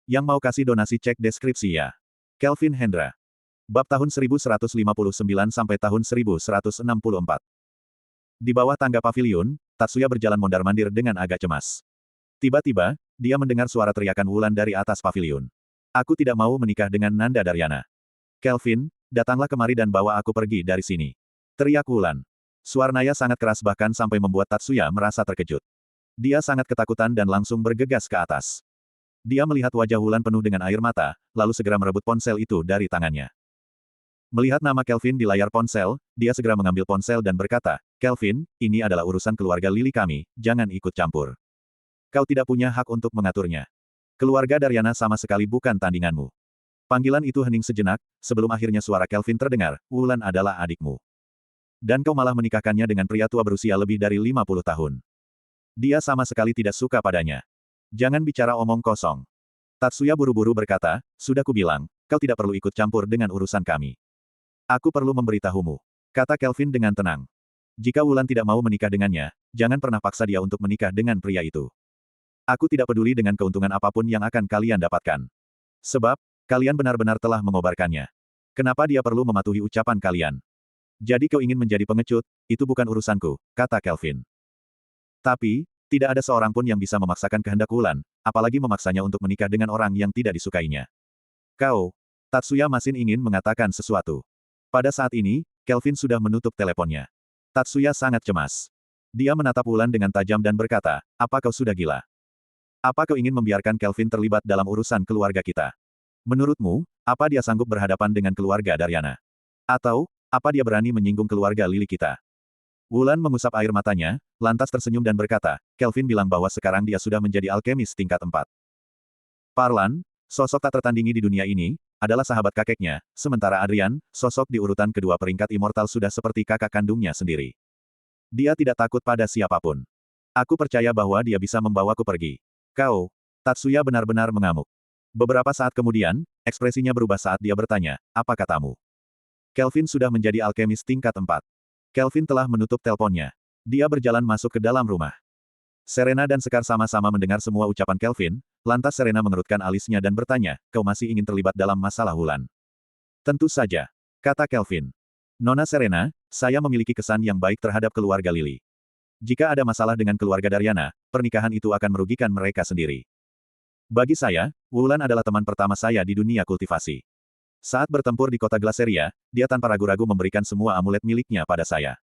Yang mau kasih donasi cek deskripsi ya. Kelvin Hendra. Bab tahun 1159 sampai tahun 1164. Di bawah tangga paviliun, Tatsuya berjalan mondar-mandir dengan agak cemas. Tiba-tiba, dia mendengar suara teriakan Wulan dari atas paviliun. Aku tidak mau menikah dengan Nanda Daryana. Kelvin, datanglah kemari dan bawa aku pergi dari sini. Teriak Wulan. Suaranya sangat keras bahkan sampai membuat Tatsuya merasa terkejut. Dia sangat ketakutan dan langsung bergegas ke atas. Dia melihat wajah Wulan penuh dengan air mata, lalu segera merebut ponsel itu dari tangannya. Melihat nama Kelvin di layar ponsel, dia segera mengambil ponsel dan berkata, Kelvin, ini adalah urusan keluarga Lili kami, jangan ikut campur. Kau tidak punya hak untuk mengaturnya. Keluarga Daryana sama sekali bukan tandinganmu. Panggilan itu hening sejenak, sebelum akhirnya suara Kelvin terdengar, Wulan adalah adikmu. Dan kau malah menikahkannya dengan pria tua berusia lebih dari 50 tahun. Dia sama sekali tidak suka padanya. Jangan bicara omong kosong. Tatsuya buru-buru berkata, sudah kubilang, kau tidak perlu ikut campur dengan urusan kami. Aku perlu memberitahumu. Kata Kelvin dengan tenang. Jika Wulan tidak mau menikah dengannya, jangan pernah paksa dia untuk menikah dengan pria itu. Aku tidak peduli dengan keuntungan apapun yang akan kalian dapatkan. Sebab, kalian benar-benar telah mengobarkannya. Kenapa dia perlu mematuhi ucapan kalian? Jadi kau ingin menjadi pengecut, itu bukan urusanku, kata Kelvin. Tapi, tidak ada seorang pun yang bisa memaksakan kehendak Wulan, apalagi memaksanya untuk menikah dengan orang yang tidak disukainya. Kau, Tatsuya masih ingin mengatakan sesuatu. Pada saat ini, Kelvin sudah menutup teleponnya. Tatsuya sangat cemas. Dia menatap Wulan dengan tajam dan berkata, apa kau sudah gila? Apa kau ingin membiarkan Kelvin terlibat dalam urusan keluarga kita? Menurutmu, apa dia sanggup berhadapan dengan keluarga Daryana? Atau, apa dia berani menyinggung keluarga Lili kita? Wulan mengusap air matanya, lantas tersenyum dan berkata, Kelvin bilang bahwa sekarang dia sudah menjadi alkemis tingkat 4. Parlan, sosok tak tertandingi di dunia ini, adalah sahabat kakeknya, sementara Adrian, sosok di urutan kedua peringkat immortal sudah seperti kakak kandungnya sendiri. Dia tidak takut pada siapapun. Aku percaya bahwa dia bisa membawaku pergi. Kau, Tatsuya benar-benar mengamuk. Beberapa saat kemudian, ekspresinya berubah saat dia bertanya, apa katamu? Kelvin sudah menjadi alkemis tingkat 4. Kelvin telah menutup teleponnya. Dia berjalan masuk ke dalam rumah. Serena dan Sekar sama-sama mendengar semua ucapan Kelvin, lantas Serena mengerutkan alisnya dan bertanya, kau masih ingin terlibat dalam masalah Wulan? Tentu saja, kata Kelvin. Nona Serena, saya memiliki kesan yang baik terhadap keluarga Lili. Jika ada masalah dengan keluarga Daryana, pernikahan itu akan merugikan mereka sendiri. Bagi saya, Wulan adalah teman pertama saya di dunia kultivasi. Saat bertempur di kota Glaceria, dia tanpa ragu-ragu memberikan semua amulet miliknya pada saya.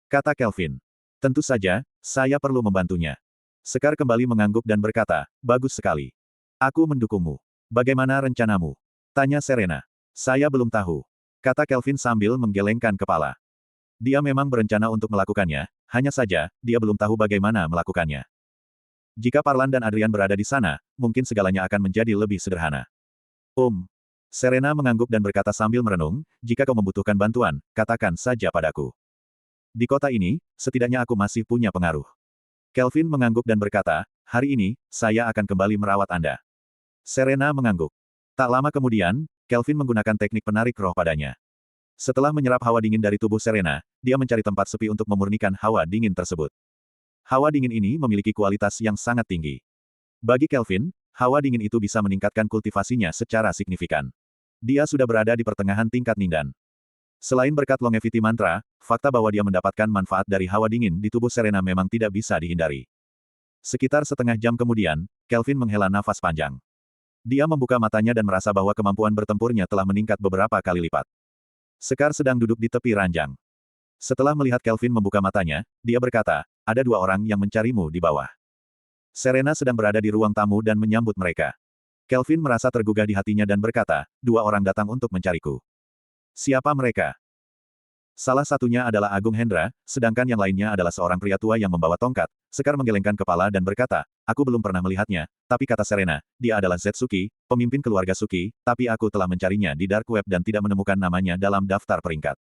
Kata Kelvin. Tentu saja, saya perlu membantunya. Sekar kembali mengangguk dan berkata, bagus sekali. Aku mendukungmu. Bagaimana rencanamu? Tanya Serena. Saya belum tahu. Kata Kelvin sambil menggelengkan kepala. Dia memang berencana untuk melakukannya, hanya saja, dia belum tahu bagaimana melakukannya. Jika Parlan dan Adrian berada di sana, mungkin segalanya akan menjadi lebih sederhana. Serena mengangguk dan berkata sambil merenung, jika kau membutuhkan bantuan, katakan saja padaku. Di kota ini, setidaknya aku masih punya pengaruh. Kelvin mengangguk dan berkata, hari ini, saya akan kembali merawat Anda. Serena mengangguk. Tak lama kemudian, Kelvin menggunakan teknik penarik roh padanya. Setelah menyerap hawa dingin dari tubuh Serena, dia mencari tempat sepi untuk memurnikan hawa dingin tersebut. Hawa dingin ini memiliki kualitas yang sangat tinggi. Bagi Kelvin, hawa dingin itu bisa meningkatkan kultivasinya secara signifikan. Dia sudah berada di pertengahan tingkat Nindan. Selain berkat longevity mantra, fakta bahwa dia mendapatkan manfaat dari hawa dingin di tubuh Serena memang tidak bisa dihindari. Sekitar setengah jam kemudian, Kelvin menghela nafas panjang. Dia membuka matanya dan merasa bahwa kemampuan bertempurnya telah meningkat beberapa kali lipat. Sekar sedang duduk di tepi ranjang. Setelah melihat Kelvin membuka matanya, dia berkata, ada dua orang yang mencarimu di bawah. Serena sedang berada di ruang tamu dan menyambut mereka. Kelvin merasa tergugah di hatinya dan berkata, dua orang datang untuk mencariku. Siapa mereka? Salah satunya adalah Agung Hendra, sedangkan yang lainnya adalah seorang pria tua yang membawa tongkat. Sekar menggelengkan kepala dan berkata, aku belum pernah melihatnya, tapi kata Serena, dia adalah Zetsuki, pemimpin keluarga Suki, tapi aku telah mencarinya di Dark Web dan tidak menemukan namanya dalam daftar peringkat.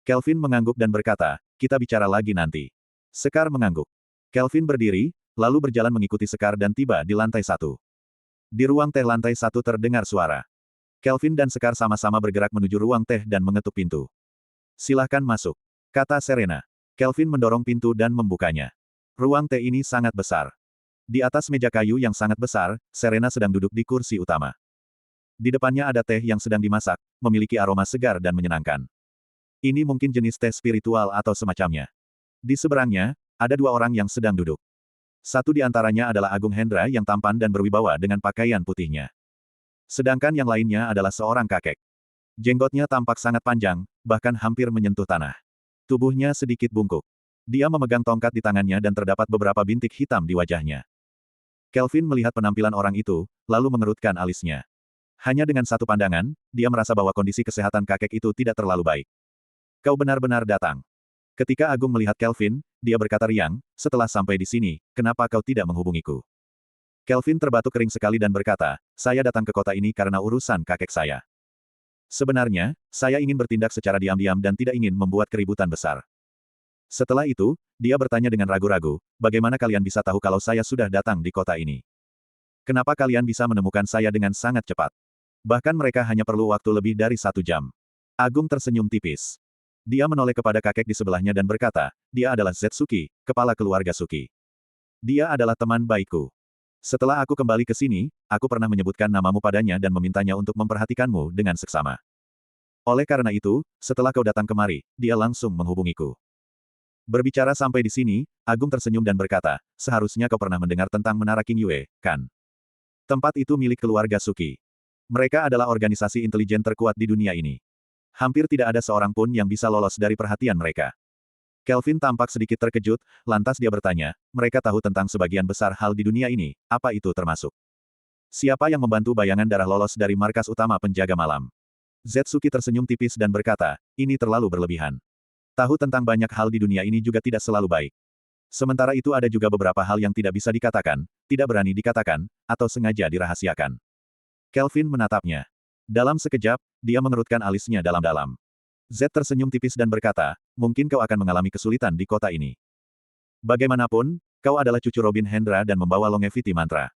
Kelvin mengangguk dan berkata, kita bicara lagi nanti. Sekar mengangguk. Kelvin berdiri, lalu berjalan mengikuti Sekar dan tiba di lantai 1. Di ruang teh lantai 1 terdengar suara. Kelvin dan Sekar sama-sama bergerak menuju ruang teh dan mengetuk pintu. Silahkan masuk, kata Serena. Kelvin mendorong pintu dan membukanya. Ruang teh ini sangat besar. Di atas meja kayu yang sangat besar, Serena sedang duduk di kursi utama. Di depannya ada teh yang sedang dimasak, memiliki aroma segar dan menyenangkan. Ini mungkin jenis teh spiritual atau semacamnya. Di seberangnya, ada dua orang yang sedang duduk. Satu di antaranya adalah Agung Hendra yang tampan dan berwibawa dengan pakaian putihnya. Sedangkan yang lainnya adalah seorang kakek. Jenggotnya tampak sangat panjang, bahkan hampir menyentuh tanah. Tubuhnya sedikit bungkuk. Dia memegang tongkat di tangannya dan terdapat beberapa bintik hitam di wajahnya. Kelvin melihat penampilan orang itu, lalu mengerutkan alisnya. Hanya dengan satu pandangan, dia merasa bahwa kondisi kesehatan kakek itu tidak terlalu baik. Kau benar-benar datang. Ketika Agung melihat Kelvin, dia berkata riang, setelah sampai di sini, kenapa kau tidak menghubungiku? Kelvin terbatuk kering sekali dan berkata, saya datang ke kota ini karena urusan kakek saya. Sebenarnya, saya ingin bertindak secara diam-diam dan tidak ingin membuat keributan besar. Setelah itu, dia bertanya dengan ragu-ragu, bagaimana kalian bisa tahu kalau saya sudah datang di kota ini? Kenapa kalian bisa menemukan saya dengan sangat cepat? Bahkan mereka hanya perlu waktu lebih dari 1 jam. Agung tersenyum tipis. Dia menoleh kepada kakek di sebelahnya dan berkata, dia adalah Zetsuki, kepala keluarga Suki. Dia adalah teman baikku. Setelah aku kembali ke sini, aku pernah menyebutkan namamu padanya dan memintanya untuk memperhatikanmu dengan seksama. Oleh karena itu, setelah kau datang kemari, dia langsung menghubungiku. Berbicara sampai di sini, Agung tersenyum dan berkata, seharusnya kau pernah mendengar tentang Menara King Yue, kan? Tempat itu milik keluarga Suki. Mereka adalah organisasi intelijen terkuat di dunia ini. Hampir tidak ada seorang pun yang bisa lolos dari perhatian mereka. Kelvin tampak sedikit terkejut, lantas dia bertanya, mereka tahu tentang sebagian besar hal di dunia ini, apa itu termasuk? Siapa yang membantu bayangan darah lolos dari markas utama penjaga malam? Zetsuki tersenyum tipis dan berkata, ini terlalu berlebihan. Tahu tentang banyak hal di dunia ini juga tidak selalu baik. Sementara itu ada juga beberapa hal yang tidak bisa dikatakan, tidak berani dikatakan, atau sengaja dirahasiakan. Kelvin menatapnya. Dalam sekejap, dia mengerutkan alisnya dalam-dalam. Z tersenyum tipis dan berkata, mungkin kau akan mengalami kesulitan di kota ini. Bagaimanapun, kau adalah cucu Robin Hendra dan membawa longevity mantra.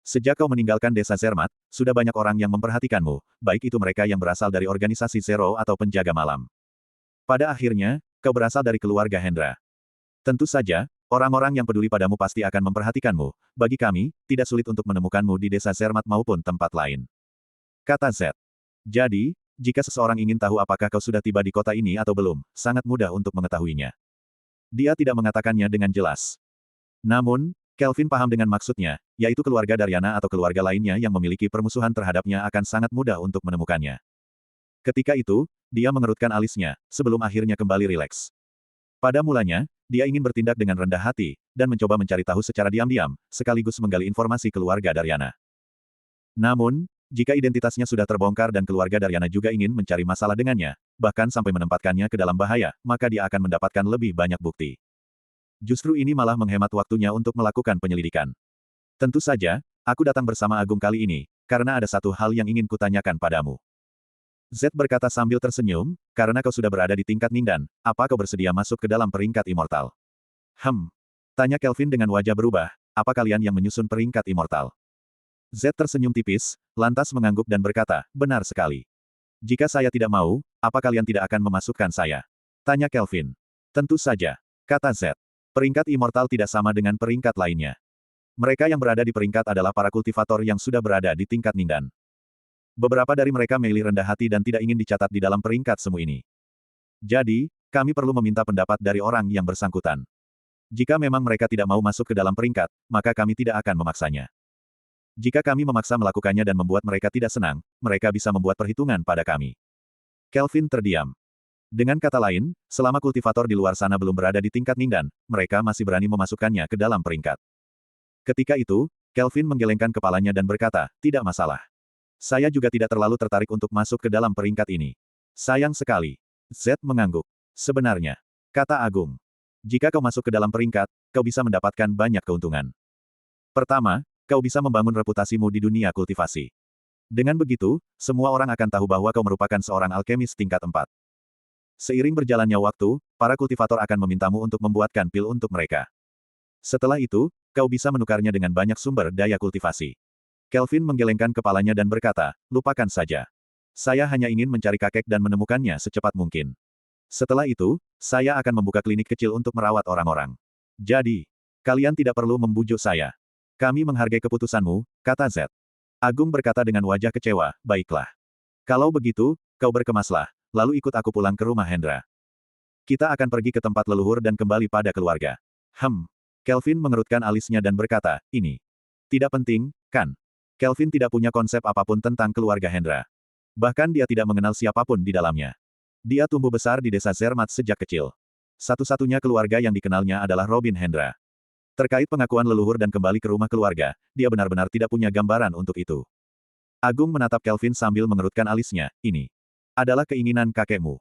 Sejak kau meninggalkan desa Zermatt, sudah banyak orang yang memperhatikanmu, baik itu mereka yang berasal dari organisasi Zero atau penjaga malam. Pada akhirnya, kau berasal dari keluarga Hendra. Tentu saja, orang-orang yang peduli padamu pasti akan memperhatikanmu. Bagi kami, tidak sulit untuk menemukanmu di desa Zermatt maupun tempat lain. Kata Z. Jadi, jika seseorang ingin tahu apakah kau sudah tiba di kota ini atau belum, sangat mudah untuk mengetahuinya. Dia tidak mengatakannya dengan jelas. Namun, Kelvin paham dengan maksudnya, yaitu keluarga Daryana atau keluarga lainnya yang memiliki permusuhan terhadapnya akan sangat mudah untuk menemukannya. Ketika itu, dia mengerutkan alisnya, sebelum akhirnya kembali rileks. Pada mulanya, dia ingin bertindak dengan rendah hati, dan mencoba mencari tahu secara diam-diam, sekaligus menggali informasi keluarga Daryana. Namun, jika identitasnya sudah terbongkar dan keluarga Daryana juga ingin mencari masalah dengannya, bahkan sampai menempatkannya ke dalam bahaya, maka dia akan mendapatkan lebih banyak bukti. Justru ini malah menghemat waktunya untuk melakukan penyelidikan. Tentu saja, aku datang bersama Agung kali ini, karena ada satu hal yang ingin kutanyakan padamu. Z berkata sambil tersenyum, karena kau sudah berada di tingkat Ningdan, apa kau bersedia masuk ke dalam peringkat immortal? Tanya Kelvin dengan wajah berubah, apa kalian yang menyusun peringkat immortal? Z tersenyum tipis, lantas mengangguk dan berkata, benar sekali. Jika saya tidak mau, apa kalian tidak akan memasukkan saya? Tanya Kelvin. Tentu saja. Kata Z. Peringkat immortal tidak sama dengan peringkat lainnya. Mereka yang berada di peringkat adalah para kultivator yang sudah berada di tingkat Ningdan. Beberapa dari mereka memilih rendah hati dan tidak ingin dicatat di dalam peringkat semu ini. Jadi, kami perlu meminta pendapat dari orang yang bersangkutan. Jika memang mereka tidak mau masuk ke dalam peringkat, maka kami tidak akan memaksanya. Jika kami memaksa melakukannya dan membuat mereka tidak senang, mereka bisa membuat perhitungan pada kami. Kelvin terdiam. Dengan kata lain, selama kultivator di luar sana belum berada di tingkat Ningdan, mereka masih berani memasukkannya ke dalam peringkat. Ketika itu, Kelvin menggelengkan kepalanya dan berkata, tidak masalah. Saya juga tidak terlalu tertarik untuk masuk ke dalam peringkat ini. Sayang sekali. Z mengangguk. Sebenarnya, kata Agung. Jika kau masuk ke dalam peringkat, kau bisa mendapatkan banyak keuntungan. Pertama, kau bisa membangun reputasimu di dunia kultivasi. Dengan begitu, semua orang akan tahu bahwa kau merupakan seorang alkemis tingkat 4. Seiring berjalannya waktu, para kultivator akan memintamu untuk membuatkan pil untuk mereka. Setelah itu, kau bisa menukarnya dengan banyak sumber daya kultivasi. Kelvin menggelengkan kepalanya dan berkata, lupakan saja. Saya hanya ingin mencari kakek dan menemukannya secepat mungkin. Setelah itu, saya akan membuka klinik kecil untuk merawat orang-orang. Jadi, kalian tidak perlu membujuk saya. Kami menghargai keputusanmu, kata Z. Agung berkata dengan wajah kecewa, baiklah. Kalau begitu, kau berkemaslah, lalu ikut aku pulang ke rumah Hendra. Kita akan pergi ke tempat leluhur dan kembali pada keluarga. Kelvin mengerutkan alisnya dan berkata, ini tidak penting, kan? Kelvin tidak punya konsep apapun tentang keluarga Hendra. Bahkan dia tidak mengenal siapapun di dalamnya. Dia tumbuh besar di desa Zermatt sejak kecil. Satu-satunya keluarga yang dikenalnya adalah Robin Hendra. Terkait pengakuan leluhur dan kembali ke rumah keluarga, dia benar-benar tidak punya gambaran untuk itu. Agung menatap Kelvin sambil mengerutkan alisnya, ini adalah keinginan kakekmu.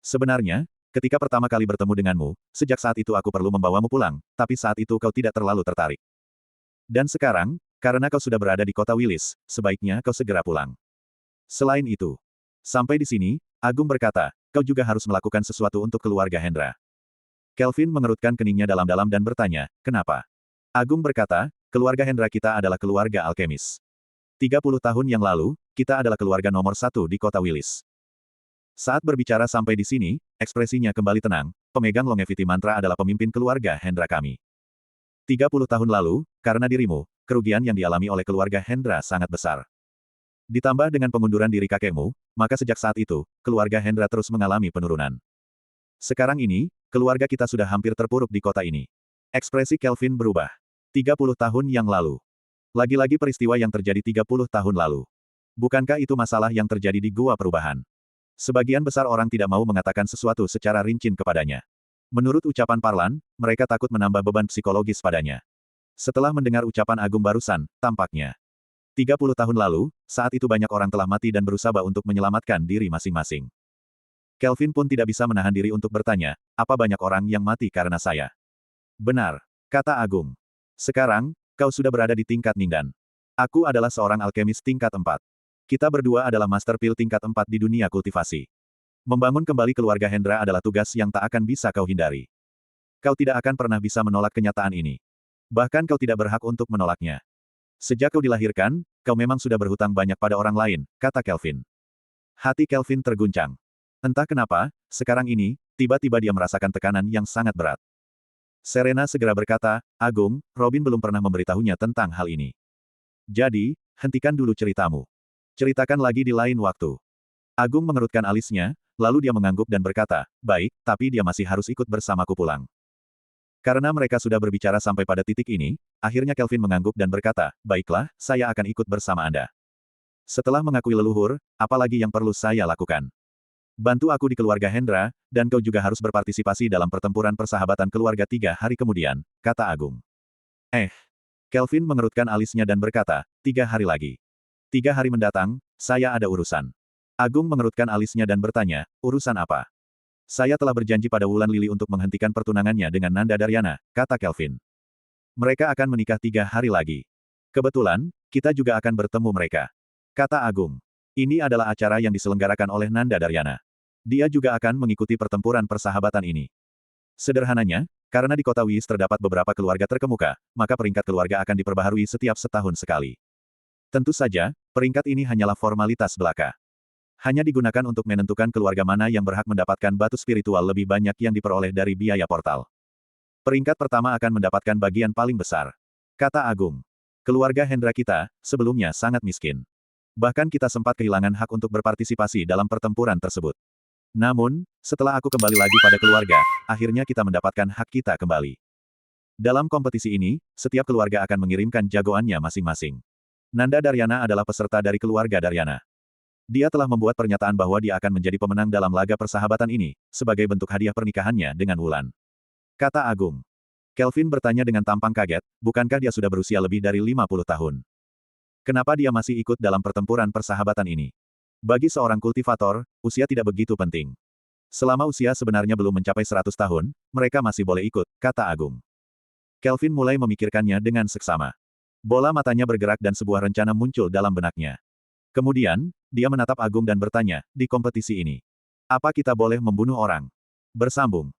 Sebenarnya, ketika pertama kali bertemu denganmu, sejak saat itu aku perlu membawamu pulang, tapi saat itu kau tidak terlalu tertarik. Dan sekarang, karena kau sudah berada di kota Willis, sebaiknya kau segera pulang. Selain itu, sampai di sini, Agung berkata, kau juga harus melakukan sesuatu untuk keluarga Hendra. Kelvin mengerutkan keningnya dalam-dalam dan bertanya, kenapa? Agung berkata, keluarga Hendra kita adalah keluarga alkemis. 30 tahun yang lalu, kita adalah keluarga nomor 1 di kota Willis. Saat berbicara sampai di sini, ekspresinya kembali tenang, pemegang longevity mantra adalah pemimpin keluarga Hendra kami. 30 tahun lalu, karena dirimu, kerugian yang dialami oleh keluarga Hendra sangat besar. Ditambah dengan pengunduran diri kakekmu, maka sejak saat itu, keluarga Hendra terus mengalami penurunan. Sekarang ini, keluarga kita sudah hampir terpuruk di kota ini. Ekspresi Kelvin berubah. 30 tahun yang lalu. Lagi-lagi peristiwa yang terjadi 30 tahun lalu. Bukankah itu masalah yang terjadi di Gua Perubahan? Sebagian besar orang tidak mau mengatakan sesuatu secara rinci kepadanya. Menurut ucapan Parlan, mereka takut menambah beban psikologis padanya. Setelah mendengar ucapan Agung barusan, tampaknya 30 tahun lalu, saat itu banyak orang telah mati dan berusaha untuk menyelamatkan diri masing-masing. Kelvin pun tidak bisa menahan diri untuk bertanya, apa banyak orang yang mati karena saya? Benar, kata Agung. Sekarang, kau sudah berada di tingkat Ningdan. Aku adalah seorang alkemis tingkat 4. Kita berdua adalah Master Pil tingkat 4 di dunia kultivasi. Membangun kembali keluarga Hendra adalah tugas yang tak akan bisa kau hindari. Kau tidak akan pernah bisa menolak kenyataan ini. Bahkan kau tidak berhak untuk menolaknya. Sejak kau dilahirkan, kau memang sudah berhutang banyak pada orang lain, kata Kelvin. Hati Kelvin terguncang. Entah kenapa, sekarang ini, tiba-tiba dia merasakan tekanan yang sangat berat. Serena segera berkata, Agung, Robin belum pernah memberitahunya tentang hal ini. Jadi, hentikan dulu ceritamu. Ceritakan lagi di lain waktu. Agung mengerutkan alisnya, lalu dia mengangguk dan berkata, baik, tapi dia masih harus ikut bersamaku pulang. Karena mereka sudah berbicara sampai pada titik ini, akhirnya Kelvin mengangguk dan berkata, baiklah, saya akan ikut bersama Anda. Setelah mengakui leluhur, apalagi yang perlu saya lakukan? Bantu aku di keluarga Hendra, dan kau juga harus berpartisipasi dalam pertempuran persahabatan keluarga 3 hari kemudian, kata Agung. Kelvin mengerutkan alisnya dan berkata, 3 hari lagi. 3 hari mendatang, saya ada urusan. Agung mengerutkan alisnya dan bertanya, urusan apa? Saya telah berjanji pada Wulan Lili untuk menghentikan pertunangannya dengan Nanda Daryana, kata Kelvin. Mereka akan menikah 3 hari lagi. Kebetulan, kita juga akan bertemu mereka. Kata Agung. Ini adalah acara yang diselenggarakan oleh Nanda Daryana. Dia juga akan mengikuti pertempuran persahabatan ini. Sederhananya, karena di kota Wis terdapat beberapa keluarga terkemuka, maka peringkat keluarga akan diperbaharui setiap setahun sekali. Tentu saja, peringkat ini hanyalah formalitas belaka. Hanya digunakan untuk menentukan keluarga mana yang berhak mendapatkan batu spiritual lebih banyak yang diperoleh dari biaya portal. Peringkat pertama akan mendapatkan bagian paling besar. Kata Agung. Keluarga Hendra kita, sebelumnya sangat miskin. Bahkan kita sempat kehilangan hak untuk berpartisipasi dalam pertempuran tersebut. Namun, setelah aku kembali lagi pada keluarga, akhirnya kita mendapatkan hak kita kembali. Dalam kompetisi ini, setiap keluarga akan mengirimkan jagoannya masing-masing. Nanda Daryana adalah peserta dari keluarga Daryana. Dia telah membuat pernyataan bahwa dia akan menjadi pemenang dalam laga persahabatan ini, sebagai bentuk hadiah pernikahannya dengan Wulan. Kata Agung. Kelvin bertanya dengan tampang kaget, bukankah dia sudah berusia lebih dari 50 tahun? Kenapa dia masih ikut dalam pertempuran persahabatan ini? Bagi seorang kultivator, usia tidak begitu penting. Selama usia sebenarnya belum mencapai 100 tahun, mereka masih boleh ikut, kata Agung. Kelvin mulai memikirkannya dengan seksama. Bola matanya bergerak dan sebuah rencana muncul dalam benaknya. Kemudian, dia menatap Agung dan bertanya, di kompetisi ini, apa kita boleh membunuh orang? Bersambung.